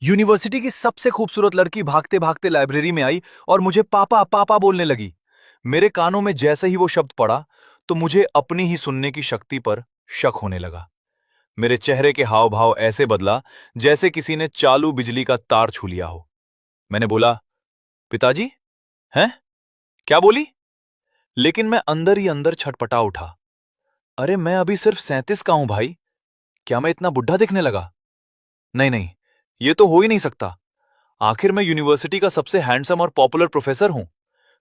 University की सबसे खूबसूरत लड़की भागते भागते लाइब्रेरी में आई और मुझे पापा पापा बोलने लगी। मेरे कानों में जैसे ही वो शब्द पड़ा तो मुझे अपनी ही सुनने की शक्ति पर शक होने लगा। मेरे चेहरे के हाव भाव ऐसे बदला जैसे किसी ने चालू बिजली का तार छू लिया हो। मैंने बोला, पिताजी? हैं? क्या बोली? लेकिन मैं अंदर ही अंदर छटपटा उठा। अरे मैं अभी सिर्फ 37 का हूं भाई। क्या मैं इतना बुढ़ा दिखने लगा? नहीं नहीं, ये तो हो ही नहीं सकता। आखिर मैं यूनिवर्सिटी का सबसे हैंडसम और पॉपुलर प्रोफेसर हूं।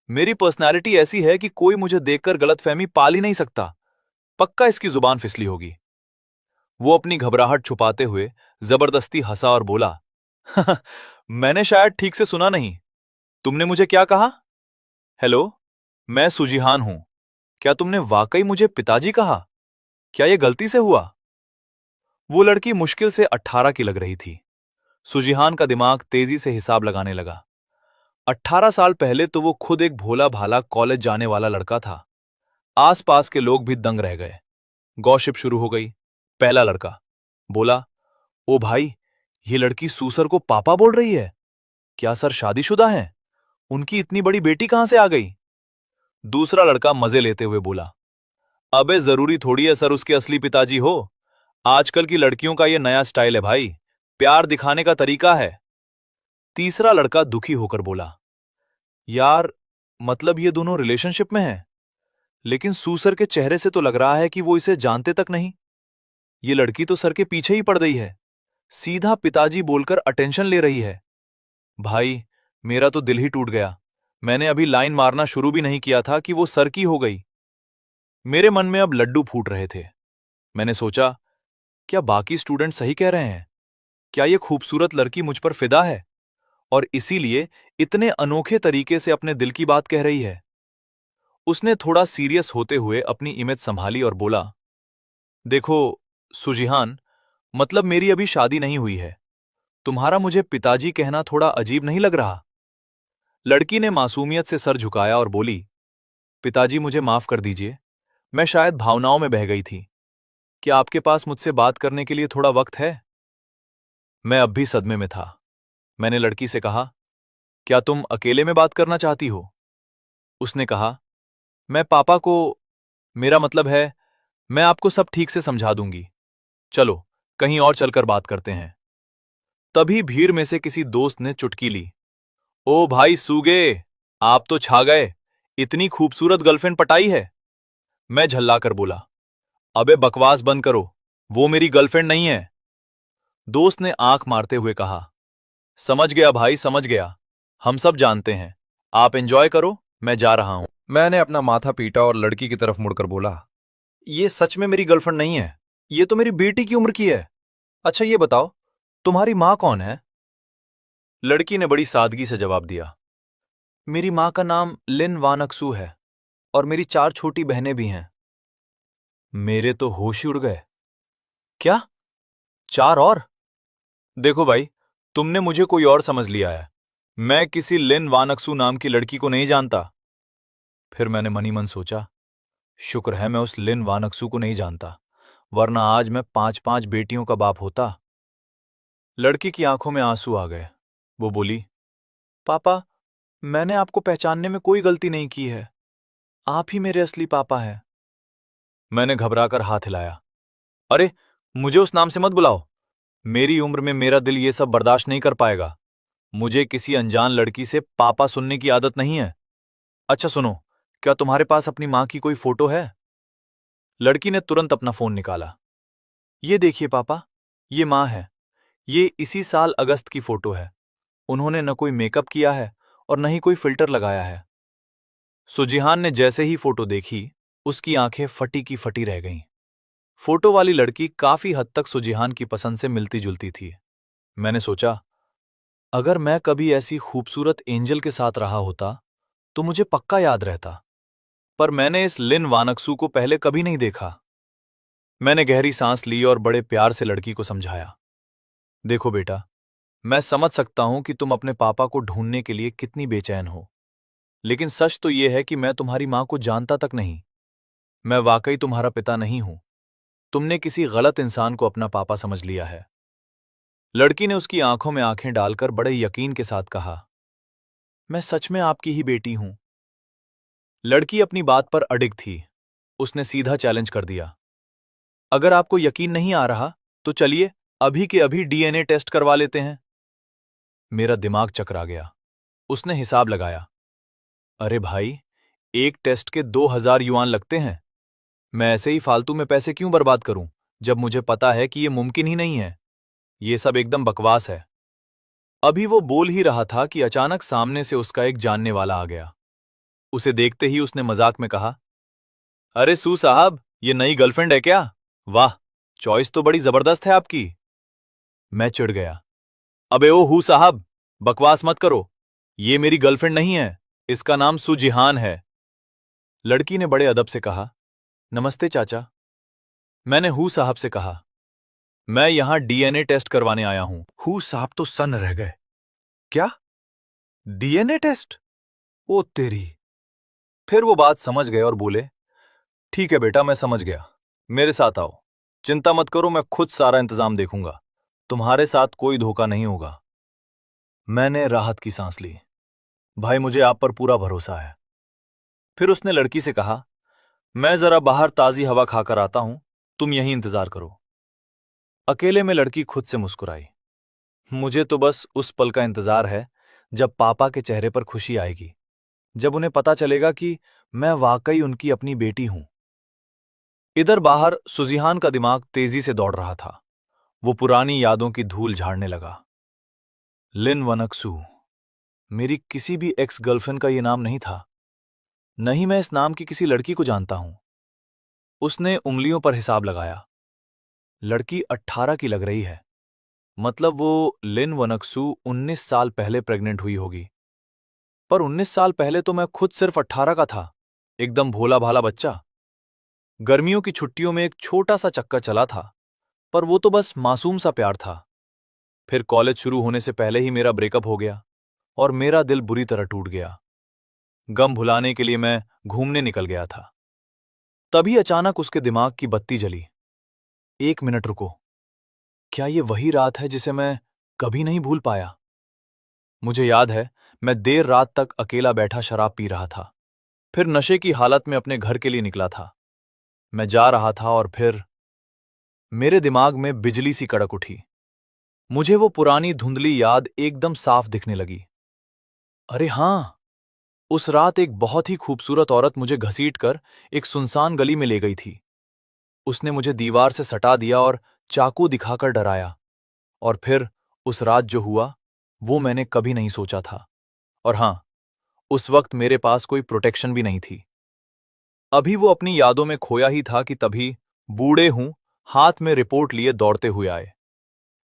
मेरी पर्सनैलिटी ऐसी है कि कोई मुझे देखकर गलतफहमी पाल ही नहीं सकता। पक्का इसकी जुबान फिसली होगी। वो अपनी घबराहट छुपाते हुए जबरदस्ती हंसा और बोला, मैंने शायद ठीक से सुना नहीं। तुमने मुझे क्या कहा? हेलो, मैं सुजिहान हूं। क्या तुमने वाकई मुझे पिताजी कहा? क्या यह गलती से हुआ? वो लड़की मुश्किल से 18 की लग रही थी। सुजिहान का दिमाग तेजी से हिसाब लगाने लगा। 18 साल पहले तो वो खुद एक भोला भाला कॉलेज जाने वाला लड़का था। आसपास के लोग भी दंग रह गए। गॉसिप शुरू हो गई। पहला लड़का बोला, ओ भाई, ये लड़की सूसर को पापा बोल रही है। क्या सर शादीशुदा हैं? उनकी इतनी बड़ी बेटी कहां से आ गई? दूसरा लड़का मजे लेते हुए बोला, अबे जरूरी थोड़ी है सर उसके असली पिताजी हो। आजकल की लड़कियों का ये नया स्टाइल है भाई, प्यार दिखाने का तरीका है। तीसरा लड़का दुखी होकर बोला, यार, मतलब ये दोनों रिलेशनशिप में हैं, लेकिन सूसर के चेहरे से तो लग रहा है कि वो इसे जानते तक नहीं। ये लड़की तो सर के पीछे ही पड़ गई है, सीधा पिताजी बोलकर अटेंशन ले रही है। भाई, मेरा तो दिल ही टूट गया। मैंने अभी लाइन मारना शुरू भी नहीं किया था कि वो सर की हो गई। मेरे मन में अब लड्डू फूट रहे थे। मैंने सोचा, क्या बाकी स्टूडेंट सही कह रहे हैं? क्या ये खूबसूरत लड़की मुझ पर फिदा है और इसीलिए इतने अनोखे तरीके से अपने दिल की बात कह रही है? उसने थोड़ा सीरियस होते हुए अपनी इमेज संभाली और बोला, देखो सुजिहान, मतलब मेरी अभी शादी नहीं हुई है। तुम्हारा मुझे पिताजी कहना थोड़ा अजीब नहीं लग रहा? लड़की ने मासूमियत से सर झुकाया और बोली, पिताजी मुझे माफ कर दीजिए, मैं शायद भावनाओं में बह गई थी। क्या आपके पास मुझसे बात करने के लिए थोड़ा वक्त है? मैं अब भी सदमे में था। मैंने लड़की से कहा, क्या तुम अकेले में बात करना चाहती हो? उसने कहा, मैं पापा को, मेरा मतलब है, मैं आपको सब ठीक से समझा दूंगी। चलो, कहीं और चलकर बात करते हैं। तभी भीड़ में से किसी दोस्त ने चुटकी ली, ओ भाई सूगे, आप तो छा गए। इतनी खूबसूरत गर्लफ्रेंड पटाई है। मैं झल्लाकर बोला, अबे बकवास बंद करो, वो मेरी गर्लफ्रेंड नहीं है। दोस्त ने आंख मारते हुए कहा, समझ गया भाई, समझ गया। हम सब जानते हैं। आप एंजॉय करो, मैं जा रहा हूं। मैंने अपना माथा पीटा और लड़की की तरफ मुड़कर बोला, ये सच में मेरी गर्लफ्रेंड नहीं है। ये तो मेरी बेटी की उम्र की है। अच्छा ये बताओ, तुम्हारी मां कौन है? लड़की ने बड़ी सादगी से जवाब दिया, मेरी मां का नाम लिन वानक्सू है और मेरी 4 छोटी बहनें भी हैं। मेरे तो होश ही उड़ गए। क्या? 4 और? देखो भाई, तुमने मुझे कोई और समझ लिया है। मैं किसी लिन वानक्सू नाम की लड़की को नहीं जानता। फिर मैंने मनी मन सोचा, शुक्र है मैं उस लिन वानक्सू को नहीं जानता, वरना आज मैं 5-5 बेटियों का बाप होता। लड़की की आंखों में आंसू आ गए। वो बोली, पापा, मैंने आपको पहचानने में कोई गलती नहीं की है। आप ही मेरे असली पापा हैं। मैंने घबराकर हाथ हिलाया, अरे, मुझे उस नाम से मत बुलाओ। मेरी उम्र में मेरा दिल ये सब बर्दाश्त नहीं कर पाएगा। मुझे किसी अनजान लड़की से पापा सुनने की आदत नहीं है। अच्छा सुनो, क्या तुम्हारे पास अपनी मां की कोई फोटो है? लड़की ने तुरंत अपना फोन निकाला। ये देखिए पापा, ये मां है। ये इसी साल अगस्त की फोटो है। उन्होंने न कोई मेकअप किया है और न ही कोई फिल्टर लगाया है। सुजिहान ने जैसे ही फोटो देखी, उसकी आंखें फटी की फटी रह गईं। फोटो वाली लड़की काफी हद तक सुजिहान की पसंद से मिलती जुलती थी। मैंने सोचा, अगर मैं कभी ऐसी खूबसूरत एंजल के साथ रहा होता तो मुझे पक्का याद रहता। पर मैंने इस लिन वानक्सू को पहले कभी नहीं देखा। मैंने गहरी सांस ली और बड़े प्यार से लड़की को समझाया, देखो बेटा, मैं समझ सकता हूं कि तुम अपने पापा को ढूंढने के लिए कितनी बेचैन हो, लेकिन सच तो यह है कि मैं तुम्हारी मां को जानता तक नहीं। मैं वाकई तुम्हारा पिता नहीं हूं। तुमने किसी गलत इंसान को अपना पापा समझ लिया है। लड़की ने उसकी आंखों में आंखें डालकर बड़े यकीन के साथ कहा, मैं सच में आपकी ही बेटी हूं। लड़की अपनी बात पर अडिग थी। उसने सीधा चैलेंज कर दिया, अगर आपको यकीन नहीं आ रहा तो चलिए अभी के अभी डीएनए टेस्ट करवा लेते हैं। मेरा दिमाग चकरा गया। उसने हिसाब लगाया, अरे भाई, एक टेस्ट के 2,000 युआन लगते हैं। मैं ऐसे ही फालतू में पैसे क्यों बर्बाद करूं जब मुझे पता है कि यह मुमकिन ही नहीं है। ये सब एकदम बकवास है। अभी वो बोल ही रहा था कि अचानक सामने से उसका एक जानने वाला आ गया। उसे देखते ही उसने मजाक में कहा, अरे सू साहब, ये नई गर्लफ्रेंड है क्या? वाह, चॉइस तो बड़ी जबरदस्त है आपकी। मैं चिढ़ गया, अबे ओ हू साहब, बकवास मत करो। ये मेरी गर्लफ्रेंड नहीं है, इसका नाम सुजिहान है। लड़की ने बड़े अदब से कहा, नमस्ते चाचा। मैंने हू साहब से कहा, मैं यहां डीएनए टेस्ट करवाने आया हूं। हू साहब तो सन्न रह गए। क्या? DNA test? ओ तेरी। फिर वो बात समझ गए और बोले, ठीक है बेटा, मैं समझ गया। मेरे साथ आओ। चिंता मत करो, मैं खुद सारा इंतजाम देखूंगा। तुम्हारे साथ कोई धोखा नहीं होगा। मैंने राहत की सांस ली। भाई, मुझे आप पर पूरा भरोसा है। फिर उसने लड़की से कहा, मैं जरा बाहर ताजी हवा खाकर आता हूं, तुम यहीं इंतजार करो। अकेले में लड़की खुद से मुस्कुराई। मुझे तो बस उस पल का इंतजार है जब पापा के चेहरे पर खुशी आएगी, जब उन्हें पता चलेगा कि मैं वाकई उनकी अपनी बेटी हूं। इधर बाहर सुजिहान का दिमाग तेजी से दौड़ रहा था। वो पुरानी यादों की धूल झाड़ने लगा। लिन वनक्सू, मेरी किसी भी एक्स गर्लफ्रेंड का ये नाम नहीं था। नहीं, मैं इस नाम की किसी लड़की को जानता हूं। उसने उंगलियों पर हिसाब लगाया। लड़की 18 की लग रही है। मतलब वो लिन वनक्सू 19 साल पहले प्रेग्नेंट हुई होगी। पर 19 साल पहले तो मैं खुद सिर्फ 18 का था, एकदम भोला भाला बच्चा। गर्मियों की छुट्टियों में एक छोटा सा चक्कर चला था, पर वो तो बस मासूम सा प्यार था। फिर कॉलेज शुरू होने से पहले ही मेरा ब्रेकअप हो गया और मेरा दिल बुरी तरह टूट गया। गम भुलाने के लिए मैं घूमने निकल गया था। तभी अचानक उसके दिमाग की बत्ती जली। 1 मिनट रुको, क्या ये वही रात है जिसे मैं कभी नहीं भूल पाया? मुझे याद है, मैं देर रात तक अकेला बैठा शराब पी रहा था। फिर नशे की हालत में अपने घर के लिए निकला था। मैं जा रहा था और फिर मेरे दिमाग में बिजली सी कड़क उठी। मुझे वो पुरानी धुंधली याद एकदम साफ दिखने लगी। अरे हां, उस रात एक बहुत ही खूबसूरत औरत मुझे घसीटकर एक सुनसान गली में ले गई थी। उसने मुझे दीवार से सटा दिया और चाकू दिखाकर डराया। और फिर उस रात जो हुआ, वो मैंने कभी नहीं सोचा था। और हां, उस वक्त मेरे पास कोई प्रोटेक्शन भी नहीं थी। अभी वो अपनी यादों में खोया ही था कि तभी बूढ़े हूं हाथ में रिपोर्ट लिए दौड़ते हुए आए।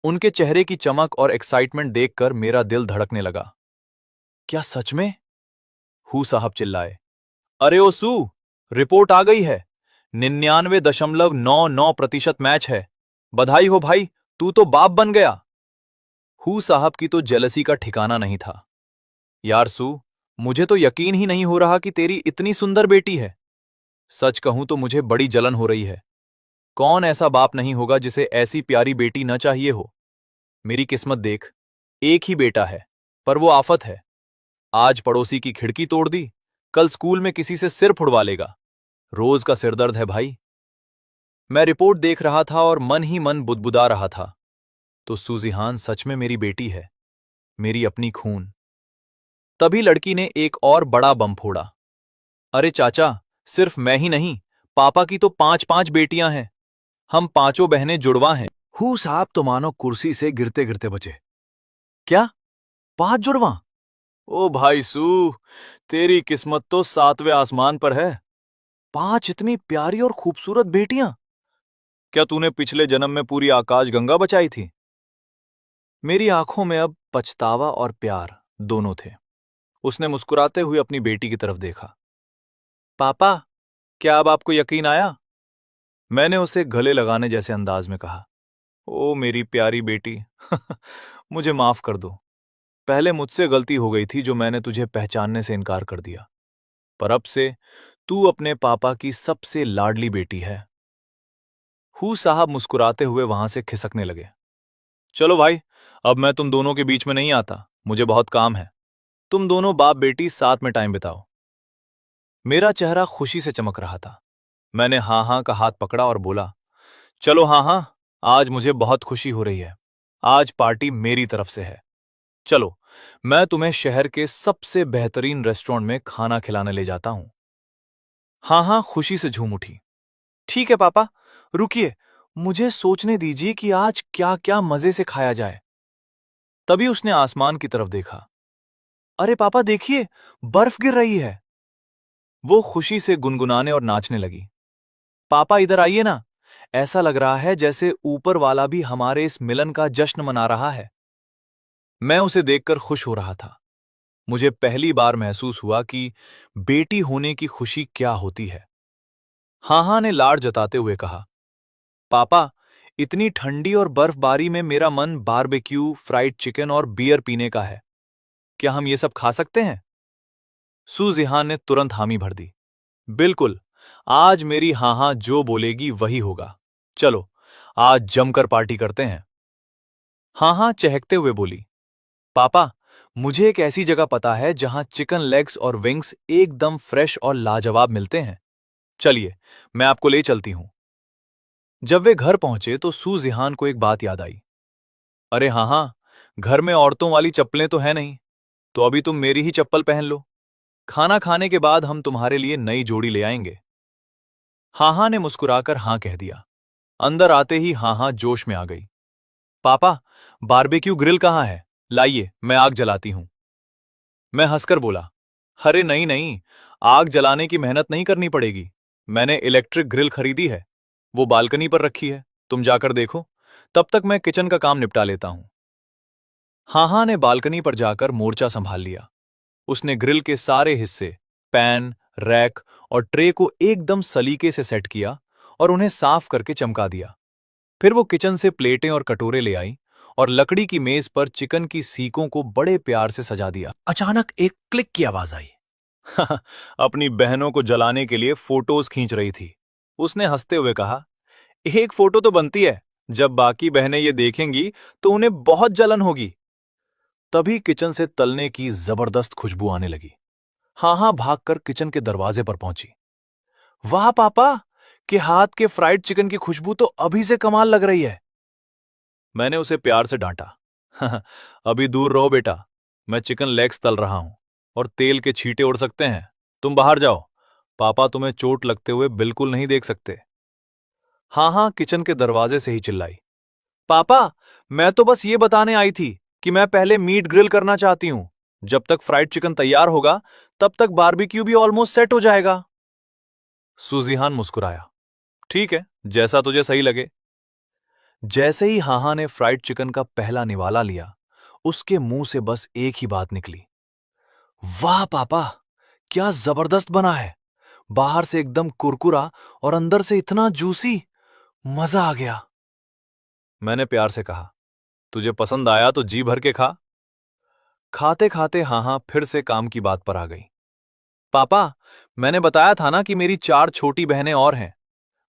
उनके चेहरे की चमक और एक्साइटमेंट देखकर मेरा दिल धड़कने लगा। क्या सच में? हू साहब चिल्लाए, अरे ओ सू, रिपोर्ट आ गई है। 99.99% मैच है। बधाई हो भाई, तू तो बाप बन गया। हू साहब की तो जेलसी का ठिकाना नहीं था। यार सू, मुझे तो यकीन ही नहीं हो रहा कि तेरी इतनी सुंदर बेटी है। सच कहूं तो मुझे बड़ी जलन हो रही है। कौन ऐसा बाप नहीं होगा जिसे ऐसी प्यारी बेटी न चाहिए हो। मेरी किस्मत देख, एक ही बेटा है, पर वो आफत है। आज पड़ोसी की खिड़की तोड़ दी, कल स्कूल में किसी से सिर फुड़वा लेगा। रोज का सिरदर्द है भाई। मैं रिपोर्ट देख रहा था और मन ही मन बुदबुदा रहा था। तो सूजिहान सच में मेरी बेटी है, मेरी अपनी खून। तभी लड़की ने एक और बड़ा बम फोड़ा। अरे चाचा, सिर्फ मैं ही नहीं, पापा की तो 5-5 बेटियां हैं। हम पांचों बहनें जुड़वा हैं। हू साहब तो मानो कुर्सी से गिरते गिरते बचे। क्या? 5 जुड़वा? ओ भाई सू, तेरी किस्मत तो 7वें आसमान पर है। 5 इतनी प्यारी और खूबसूरत बेटियां? क्या तूने पिछले जन्म में पूरी आकाशगंगा बचाई थी? मेरी आंखों में अब पछतावा और प्यार दोनों थे। उसने मुस्कुराते हुए अपनी बेटी की तरफ देखा। पापा, क्या अब आपको यकीन आया? मैंने उसे गले लगाने जैसे अंदाज में कहा। ओ मेरी प्यारी बेटी, मुझे माफ कर दो। पहले मुझसे गलती हो गई थी जो मैंने तुझे पहचानने से इनकार कर दिया। पर अब से तू अपने पापा की सबसे लाडली बेटी है। हू साहब मुस्कुराते हुए वहां से खिसकने लगे। चलो भाई, अब मैं तुम दोनों के बीच में नहीं आता, मुझे बहुत काम है। तुम दोनों बाप बेटी साथ में टाइम बिताओ। मेरा चेहरा खुशी से चमक रहा था। मैंने हाँ हाँ का हाथ पकड़ा और बोला, चलो हाँ हाँ, आज मुझे बहुत खुशी हो रही है। आज पार्टी मेरी तरफ से है। चलो, मैं तुम्हें शहर के सबसे बेहतरीन रेस्टोरेंट में खाना खिलाने ले जाता हूं। हाँ हाँ खुशी से झूम उठी। ठीक है पापा, रुकिए, मुझे सोचने दीजिए कि आज क्या क्या मजे से खाया जाए। तभी उसने आसमान की तरफ देखा। अरे पापा देखिए, बर्फ गिर रही है। वो खुशी से गुनगुनाने और नाचने लगी। पापा इधर आइए ना, ऐसा लग रहा है जैसे ऊपर वाला भी हमारे इस मिलन का जश्न मना रहा है। मैं उसे देखकर खुश हो रहा था। मुझे पहली बार महसूस हुआ कि बेटी होने की खुशी क्या होती है। हाँ हाँ ने लाड जताते हुए कहा, पापा, इतनी ठंडी और बर्फबारी में मेरा मन बारबेक्यू, फ्राइड चिकन और बियर पीने का है। क्या हम ये सब खा सकते हैं? सूजिहान ने तुरंत हामी भर दी। बिल्कुल, आज मेरी हाँ हाँ जो बोलेगी वही होगा। चलो, आज जमकर पार्टी करते हैं। हाँ हाँ चहकते हुए बोली, पापा, मुझे एक ऐसी जगह पता है जहां चिकन लेग्स और विंग्स एकदम फ्रेश और लाजवाब मिलते हैं। चलिए, मैं आपको ले चलती हूं। जब वे घर पहुंचे तो सूजिहान को एक बात याद आई। अरे हाँ हाँ, घर में औरतों वाली चप्पलें तो है नहीं, तो अभी तुम मेरी ही चप्पल पहन लो। खाना खाने के बाद हम तुम्हारे लिए नई जोड़ी ले आएंगे। हाँ हाँ ने मुस्कुराकर हाँ कह दिया। अंदर आते ही हाँ हाँ जोश में आ गई। पापा, बारबेक्यू ग्रिल कहाँ है? लाइए, मैं आग जलाती हूं। मैं हंसकर बोला, अरे नहीं नहीं, आग जलाने की मेहनत नहीं करनी पड़ेगी। मैंने इलेक्ट्रिक ग्रिल खरीदी है, वो बालकनी पर रखी है, तुम जाकर देखो। तब तक मैं किचन का काम निपटा लेता हूं। हाँ हाँ ने बालकनी पर जाकर मोर्चा संभाल लिया। उसने ग्रिल के सारे हिस्से, पैन, रैक और ट्रे को एकदम सलीके से सेट किया और उन्हें साफ करके चमका दिया। फिर वो किचन से प्लेटें और कटोरे ले आई और लकड़ी की मेज पर चिकन की सीकों को बड़े प्यार से सजा दिया। अचानक एक क्लिक की आवाज आई। अपनी बहनों को जलाने के लिए फोटोज खींच रही थी। उसने हंसते हुए कहा, एक फोटो तो बनती है, जब बाकी बहनें ये देखेंगी तो उन्हें बहुत जलन होगी। तभी किचन से तलने की जबरदस्त खुशबू आने लगी। हाँ हाँ भागकर किचन के दरवाजे पर पहुंची। वाह पापा, के हाथ के फ्राइड चिकन की खुशबू तो अभी से कमाल लग रही है। मैंने उसे प्यार से डांटा। अभी दूर रहो बेटा, मैं चिकन लेग्स तल रहा हूं और तेल के छींटे उड़ सकते हैं। तुम बाहर जाओ, पापा तुम्हें चोट लगते हुए बिल्कुल नहीं देख सकते। हाँ हाँ किचन के दरवाजे से ही चिल्लाई। पापा, मैं तो बस ये बताने आई थी कि मैं पहले मीट ग्रिल करना चाहती हूं। जब तक फ्राइड चिकन तैयार होगा, तब तक बारबेक्यू भी ऑलमोस्ट सेट हो जाएगा। सुजिहान मुस्कुराया। ठीक है, जैसा तुझे सही लगे। जैसे ही हाहा ने फ्राइड चिकन का पहला निवाला लिया, उसके मुंह से बस एक ही बात निकली। वाह पापा, क्या जबरदस्त बना है। बाहर से एकदम कुरकुरा और अंदर से इतना जूसी। मजा आ गया। मैंने प्यार से कहा, तुझे पसंद आया तो जी भर के खा। खाते खाते हाहा फिर से काम की बात पर आ गई। पापा, मैंने बताया था ना कि मेरी 4 छोटी बहनें और हैं।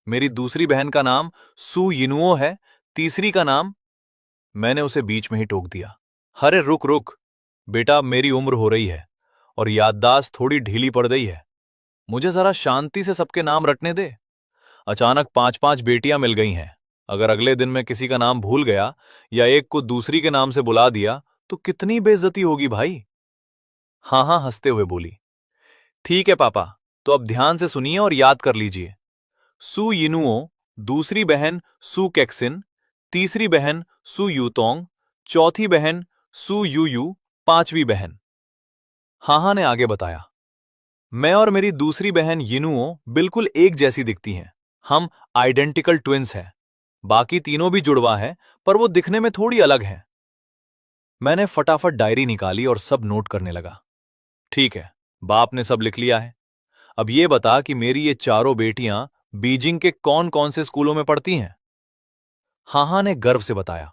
मेरी दूसरी बहन का नाम सू यिनुओ है, तीसरी का नाम। मैंने उसे बीच में ही टोक दिया। अरे रुक रुक बेटा, मेरी उम्र हो रही है और याददाश्त थोड़ी ढीली पड़ गई है। मुझे जरा शांति से सबके नाम रटने दे। अचानक 5-5 बेटियां मिल गई हैं। अगर अगले दिन मैं किसी का नाम भूल गया या एक को दूसरी के नाम से बुला दिया तो कितनी बेइज्जती होगी भाई। हाँ हाँ हंसते हुए बोली, ठीक है पापा, तो अब ध्यान से सुनिए और याद कर लीजिए। सू यिनुओ, दूसरी बहन सू कैक्सिन, तीसरी बहन सू यूतोंग, चौथी बहन सू यूयू, पांचवी बहन। हाहा ने आगे बताया, मैं और मेरी दूसरी बहन यिनुओ बिल्कुल एक जैसी दिखती हैं। हम आइडेंटिकल ट्विंस हैं। बाकी तीनों भी जुड़वा हैं, पर वो दिखने में थोड़ी अलग हैं। मैंने फटाफट डायरी निकाली और सब नोट करने लगा। ठीक है, बाप ने सब लिख लिया है। अब ये बता कि मेरी ये चारों बेटियां बीजिंग के कौन कौन से स्कूलों में पढ़ती हैं? हाहा ने गर्व से बताया,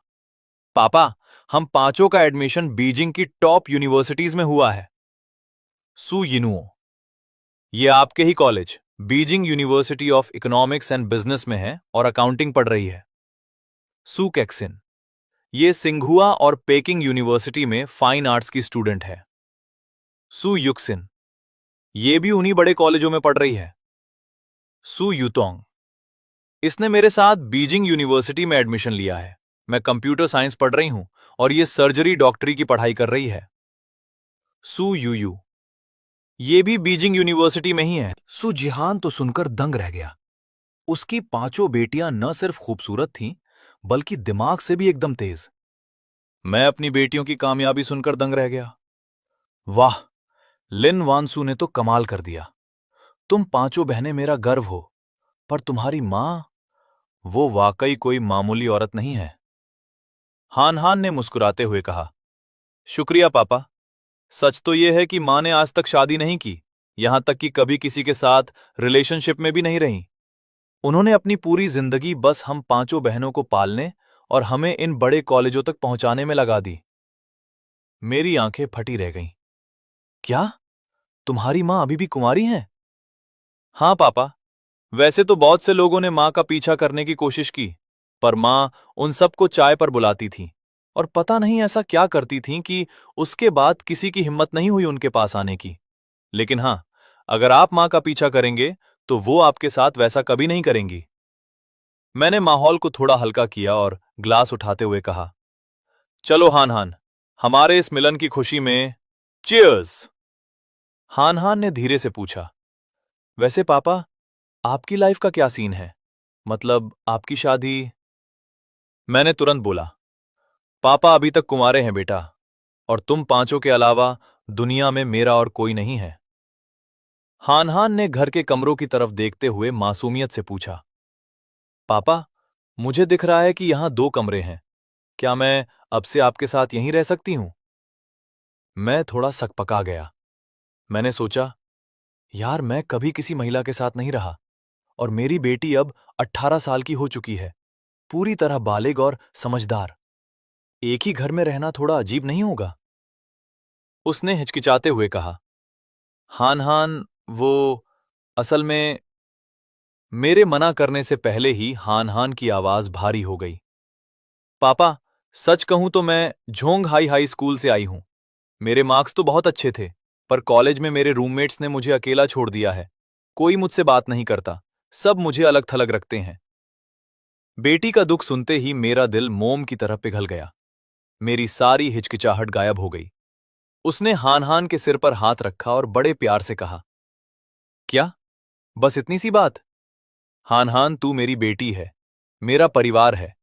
पापा, हम पांचों का एडमिशन बीजिंग की टॉप यूनिवर्सिटीज में हुआ है। सू यिनुओ, ये आपके ही college Beijing University of Economics and Business में है और अकाउंटिंग पढ़ रही है। सू कैक्सिन, ये सिंघुआ और पेकिंग यूनिवर्सिटी में फाइन आर्ट्स की स्टूडेंट है। सु युक्सिन, ये भी उन्हीं बड़े कॉलेजों में पढ़ रही है। सु युतोंग, इसने मेरे साथ बीजिंग यूनिवर्सिटी में एडमिशन लिया है। मैं कंप्यूटर साइंस पढ़ रही हूं और ये सर्जरी डॉक्टरी की पढ़ाई कर रही है। सु यूयू, ये भी बीजिंग यूनिवर्सिटी में ही है। सु जिहान तो सुनकर दंग रह गया। उसकी पांचों बेटियां न सिर्फ खूबसूरत थीं, बल्कि दिमाग से भी एकदम तेज। मैं अपनी बेटियों की कामयाबी सुनकर दंग रह गया। वाह, लिन वानसू ने तो कमाल कर दिया। तुम पांचों बहनें मेरा गर्व हो, पर तुम्हारी मां, वो वाकई कोई मामूली औरत नहीं है। हान हान ने मुस्कुराते हुए कहा, शुक्रिया पापा। सच तो यह है कि मां ने आज तक शादी नहीं की, यहां तक कि कभी किसी के साथ रिलेशनशिप में भी नहीं रही। उन्होंने अपनी पूरी जिंदगी बस हम पांचों बहनों को पालने और हमें इन बड़े कॉलेजों तक पहुंचाने में लगा दी। मेरी आंखें फटी रह गईं। क्या तुम्हारी मां अभी भी कुंवारी हैं? हां पापा, वैसे तो बहुत से लोगों ने मां का पीछा करने की कोशिश की, पर मां उन सबको चाय पर बुलाती थी और पता नहीं ऐसा क्या करती थीं कि उसके बाद किसी की हिम्मत नहीं हुई उनके पास आने की। लेकिन हां, अगर आप मां का पीछा करेंगे तो वो आपके साथ वैसा कभी नहीं करेंगी। मैंने माहौल को थोड़ा हल्का किया और ग्लास उठाते हुए कहा, चलो हान हान, हमारे इस मिलन की खुशी में चीयर्स। हान हान ने धीरे से पूछा, वैसे पापा, आपकी लाइफ का क्या सीन है? मतलब आपकी शादी? मैंने तुरंत बोला, पापा अभी तक कुंवारे हैं बेटा, और तुम पांचों के अलावा दुनिया में मेरा और कोई नहीं है। हान हान ने घर के कमरों की तरफ देखते हुए मासूमियत से पूछा, पापा, मुझे दिख रहा है कि यहां 2 कमरे हैं। क्या मैं अब से आपके साथ यहीं रह सकती हूं? मैं थोड़ा सकपका गया। मैंने सोचा, यार मैं कभी किसी महिला के साथ नहीं रहा, और मेरी बेटी अब 18 साल की हो चुकी है, पूरी तरह बालिग और समझदार। एक ही घर में रहना थोड़ा अजीब नहीं होगा? उसने हिचकिचाते हुए कहा, हान हान, वो असल में। मेरे मना करने से पहले ही हान हान की आवाज भारी हो गई। पापा, सच कहूं तो मैं झोंग हाई हाई स्कूल से आई हूं। मेरे मार्क्स तो बहुत अच्छे थे, पर कॉलेज में मेरे रूममेट्स ने मुझे अकेला छोड़ दिया है। कोई मुझसे बात नहीं करता, सब मुझे अलग थलग रखते हैं। बेटी का दुख सुनते ही मेरा दिल मोम की तरह पिघल गया। मेरी सारी हिचकिचाहट गायब हो गई। उसने हान हान के सिर पर हाथ रखा और बड़े प्यार से कहा, क्या बस इतनी सी बात? हान हान, तू मेरी बेटी है, मेरा परिवार है।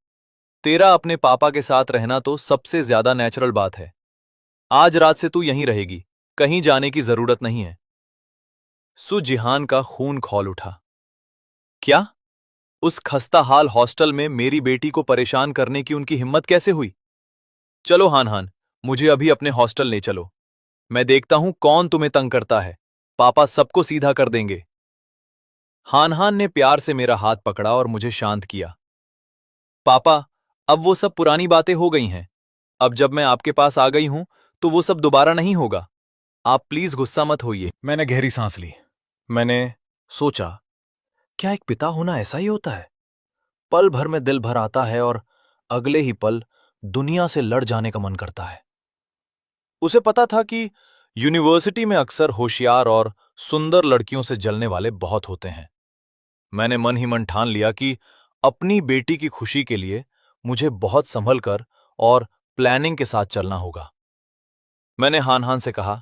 तेरा अपने पापा के साथ रहना तो सबसे ज्यादा नेचुरल बात है। आज रात से तू यहीं रहेगी, कहीं जाने की जरूरत नहीं है। सुजिहान का खून खौल उठा। क्या? उस खस्ताहाल हॉस्टल में मेरी बेटी को परेशान करने की उनकी हिम्मत कैसे हुई? चलो हान हान, मुझे अभी अपने हॉस्टल ले चलो। मैं देखता हूं कौन तुम्हें तंग करता है। पापा सबको सीधा कर देंगे। हान हान ने प्यार से मेरा हाथ पकड़ा और मुझे शांत किया। पापा, अब वो सब पुरानी बातें हो गई हैं। अब जब मैं आपके पास आ गई हूं तो वो सब दोबारा नहीं होगा। आप प्लीज गुस्सा मत होइए। मैंने गहरी सांस ली। मैंने सोचा, क्या एक पिता होना ऐसा ही होता है? पल भर में दिल भर आता है और अगले ही पल दुनिया से लड़ जाने का मन करता है। उसे पता था कि यूनिवर्सिटी में अक्सर होशियार और सुंदर लड़कियों से जलने वाले बहुत होते हैं। मैंने मन ही मन ठान लिया कि अपनी बेटी की खुशी के लिए मुझे बहुत संभल कर और प्लानिंग के साथ चलना होगा। मैंने हान हान से कहा,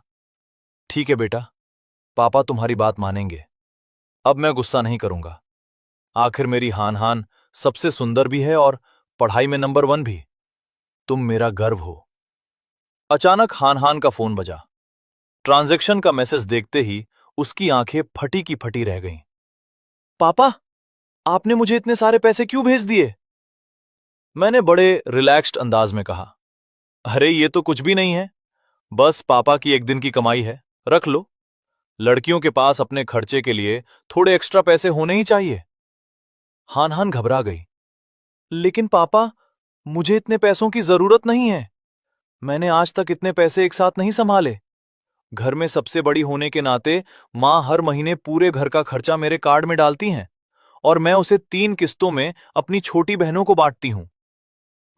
ठीक है बेटा, पापा तुम्हारी बात मानेंगे। अब मैं गुस्सा नहीं करूंगा। आखिर मेरी हान हान सबसे सुंदर भी है और पढ़ाई में नंबर 1 भी। तुम मेरा गर्व हो। अचानक हान हान का फोन बजा। ट्रांजैक्शन का मैसेज देखते ही उसकी आंखें फटी की फटी रह गईं। पापा, आपने मुझे इतने सारे पैसे क्यों भेज दिए? मैंने बड़े रिलैक्स्ड अंदाज में कहा, अरे ये तो कुछ भी नहीं है, बस पापा की एक दिन की कमाई है, रख लो। लड़कियों के पास अपने खर्चे के लिए थोड़े एक्स्ट्रा पैसे होने ही चाहिए। हान हान घबरा गई। लेकिन पापा, मुझे इतने पैसों की जरूरत नहीं है। मैंने आज तक इतने पैसे एक साथ नहीं संभाले। घर में सबसे बड़ी होने के नाते मां हर महीने पूरे घर का खर्चा मेरे कार्ड में डालती हैं और मैं उसे 3 किस्तों में अपनी छोटी बहनों को बांटती हूं।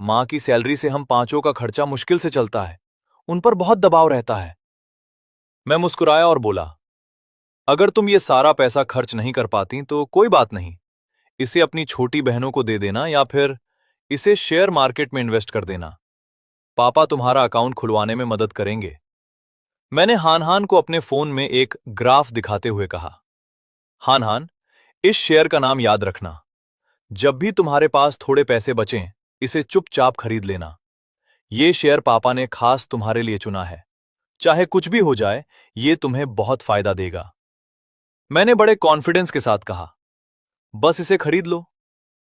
माँ की सैलरी से हम पांचों का खर्चा मुश्किल से चलता है। उन पर बहुत दबाव रहता है। मैं मुस्कुराया और बोला, अगर तुम ये सारा पैसा खर्च नहीं कर पाती तो कोई बात नहीं। इसे अपनी छोटी बहनों को दे देना या फिर इसे शेयर मार्केट में इन्वेस्ट कर देना। पापा तुम्हारा अकाउंट खुलवाने में मदद करेंगे। मैंने हान हान को अपने फोन में एक ग्राफ दिखाते हुए कहा, हान हान, इस शेयर का नाम याद रखना। जब भी तुम्हारे पास थोड़े पैसे बचें, इसे चुपचाप खरीद लेना। ये शेयर पापा ने खास तुम्हारे लिए चुना है। चाहे कुछ भी हो जाए, ये तुम्हें बहुत फायदा देगा। मैंने बड़े कॉन्फिडेंस के साथ कहा, बस इसे खरीद लो।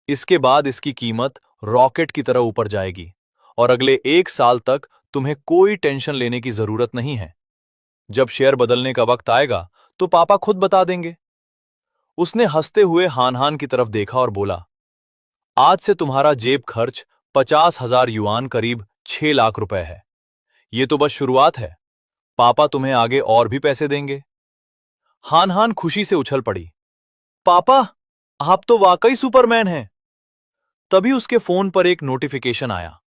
इसके बाद इसकी कीमत रॉकेट की तरह ऊपर जाएगी और अगले 1 साल तक तुम्हें कोई टेंशन लेने की जरूरत नहीं है। जब शेयर बदलने का वक्त आएगा तो पापा खुद बता देंगे। उसने हंसते हुए हान हान की तरफ देखा और बोला, आज से तुम्हारा जेब खर्च 50,000 युआन करीब 6 लाख रुपए है। ये तो बस शुरुआत है। पापा तुम्हें आगे और भी पैसे देंगे। हान हान खुशी से उछल पड़ी, पापा, आप तो वाकई सुपरमैन हैं। तभी उसके फोन पर एक नोटिफिकेशन आया,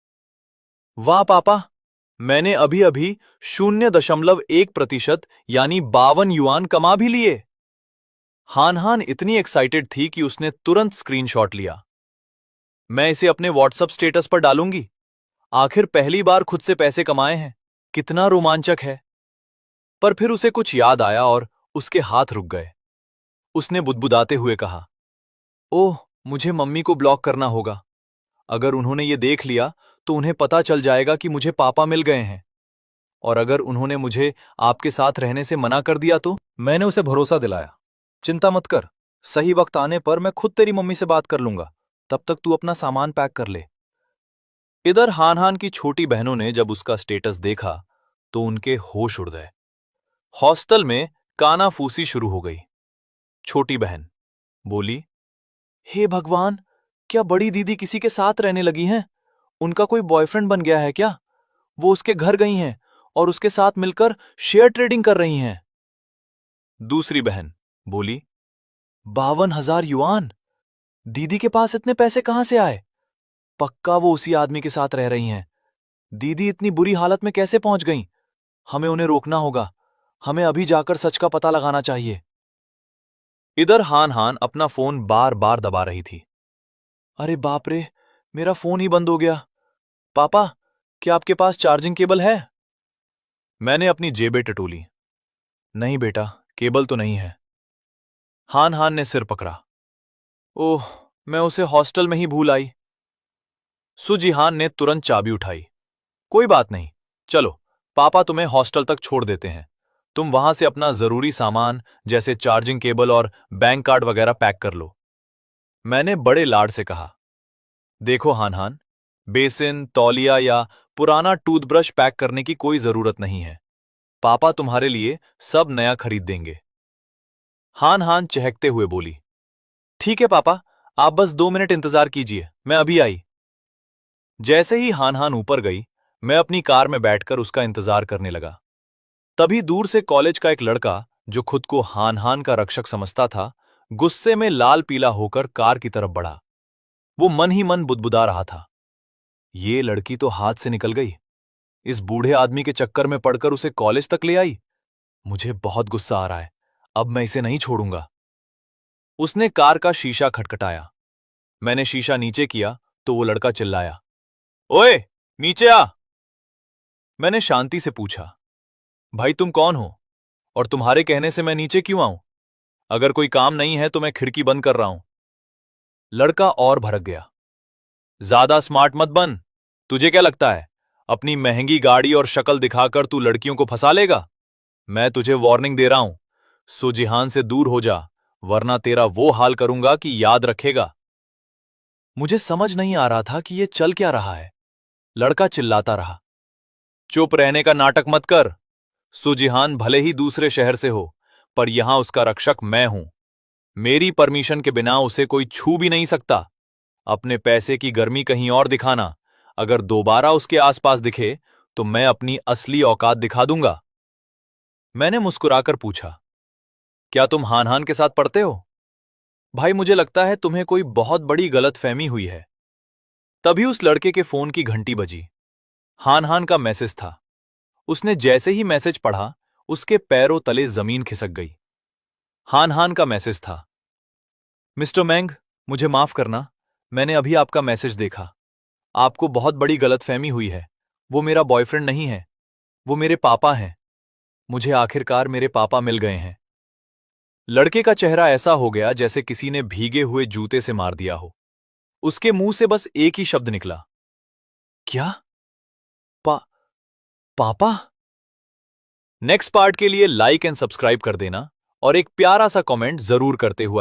वाह पापा, मैंने अभी अभी 0.1% यानी 52 युआन कमा भी लिए। हान हान इतनी एक्साइटेड थी कि उसने तुरंत स्क्रीनशॉट लिया। मैं इसे अपने व्हाट्सएप स्टेटस पर डालूंगी। आखिर पहली बार खुद से पैसे कमाए हैं। कितना रोमांचक है। पर फिर उसे कुछ याद आया और उसके हाथ रुक गए। उसने बुदबुदाते हुए कहा, ओह, मुझे मम्मी को ब्लॉक करना होगा। अगर उन्होंने ये देख लिया तो उन्हें पता चल जाएगा कि मुझे पापा मिल गए हैं। और अगर उन्होंने मुझे आपके साथ रहने से मना कर दिया तो? मैंने उसे भरोसा दिलाया, चिंता मत कर, सही वक्त आने पर मैं खुद तेरी मम्मी से बात कर लूंगा। तब तक तू अपना सामान पैक कर ले। इधर हान हान की छोटी बहनों ने जब उसका स्टेटस देखा तो उनके होश उड़ गए। हॉस्टल में कानाफूसी शुरू हो गई। छोटी बहन बोली, हे भगवान, क्या बड़ी दीदी किसी के साथ रहने लगी हैं? उनका कोई बॉयफ्रेंड बन गया है क्या? वो उसके घर गई हैं और उसके साथ मिलकर शेयर ट्रेडिंग कर रही हैं। दूसरी बहन बोली, 52,000 युआन, दीदी के पास इतने पैसे कहां से आए? पक्का वो उसी आदमी के साथ रह रही हैं। दीदी इतनी बुरी हालत में कैसे पहुंच गईं? हमें उन्हें रोकना होगा। हमें अभी जाकर सच का पता लगाना चाहिए। इधर हान हान अपना फोन बार बार दबा रही थी। अरे बाप रे, मेरा फोन ही बंद हो गया। पापा, क्या आपके पास चार्जिंग केबल है? मैंने अपनी जेबें टटोली। नहीं बेटा, केबल तो नहीं है। हान हान ने सिर पकड़ा। ओह, मैं उसे हॉस्टल में ही भूल आई। सुजिहान ने तुरंत चाबी उठाई। कोई बात नहीं, चलो, पापा तुम्हें हॉस्टल तक छोड़ देते हैं। तुम वहां से अपना जरूरी सामान जैसे चार्जिंग केबल और बैंक कार्ड वगैरह पैक कर लो। मैंने बड़े लाड से कहा, देखो हान हान, बेसिन, तौलिया या पुराना टूथब्रश पैक करने की कोई जरूरत नहीं है। पापा तुम्हारे लिए सब नया खरीद देंगे। हान हान चहकते हुए बोली, ठीक है पापा, आप बस 2 मिनट इंतजार कीजिए, मैं अभी आई। जैसे ही हान हान ऊपर गई, मैं अपनी कार में बैठकर उसका इंतजार करने लगा। तभी दूर से कॉलेज का एक लड़का, जो खुद को हान हान का रक्षक समझता था, गुस्से में लाल पीला होकर कार की तरफ बढ़ा। वो मन ही मन बुदबुदा रहा था, ये लड़की तो हाथ से निकल गई। इस बूढ़े आदमी के चक्कर में पड़कर उसे कॉलेज तक ले आई। मुझे बहुत गुस्सा आ रहा है। अब मैं इसे नहीं छोड़ूंगा। उसने कार का शीशा खटखटाया। मैंने शीशा नीचे किया तो वो लड़का चिल्लाया, ओए, नीचे आ। मैंने शांति से पूछा, भाई तुम कौन हो और तुम्हारे कहने से मैं नीचे क्यों आऊं? अगर कोई काम नहीं है तो मैं खिड़की बंद कर रहा हूं। लड़का और भड़क गया, ज्यादा स्मार्ट मत बन। तुझे क्या लगता है अपनी महंगी गाड़ी और शक्ल दिखाकर तू लड़कियों को फंसा लेगा? मैं तुझे वार्निंग दे रहा हूं, सुजिहान से दूर हो जा, वरना तेरा वो हाल करूंगा कि याद रखेगा। मुझे समझ नहीं आ रहा था कि ये चल क्या रहा है। लड़का चिल्लाता रहा, चुप रहने का नाटक मत कर। सुजिहान भले ही दूसरे शहर से हो, पर यहां उसका रक्षक मैं हूं। मेरी परमिशन के बिना उसे कोई छू भी नहीं सकता। अपने पैसे की गर्मी कहीं और दिखाना। अगर दोबारा उसके आसपास दिखे तो मैं अपनी असली औकात दिखा दूंगा। मैंने मुस्कुराकर पूछा, क्या तुम हान हान के साथ पढ़ते हो? भाई मुझे लगता है तुम्हें कोई बहुत बड़ी गलतफहमी हुई है। तभी उस लड़के के फोन की घंटी बजी। हान हान का मैसेज था। उसने जैसे ही मैसेज पढ़ा, उसके पैरों तले जमीन खिसक गई। हान हान का मैसेज था। मिस्टर मैंग, मुझे माफ करना, मैंने अभी आपका मैसेज देखा। आपको बहुत बड़ी गलतफहमी हुई है। वो मेरा बॉयफ्रेंड नहीं है, वो मेरे पापा हैं। मुझे आखिरकार मेरे पापा मिल गए हैं। लड़के का चेहरा ऐसा हो गया जैसे किसी ने भीगे हुए जूते से मार दिया हो। उसके मुंह से बस एक ही शब्द निकला, क्या? पा पापा? नेक्स्ट पार्ट के लिए लाइक एंड सब्सक्राइब कर देना और एक प्यारा सा कमेंट जरूर करते हुए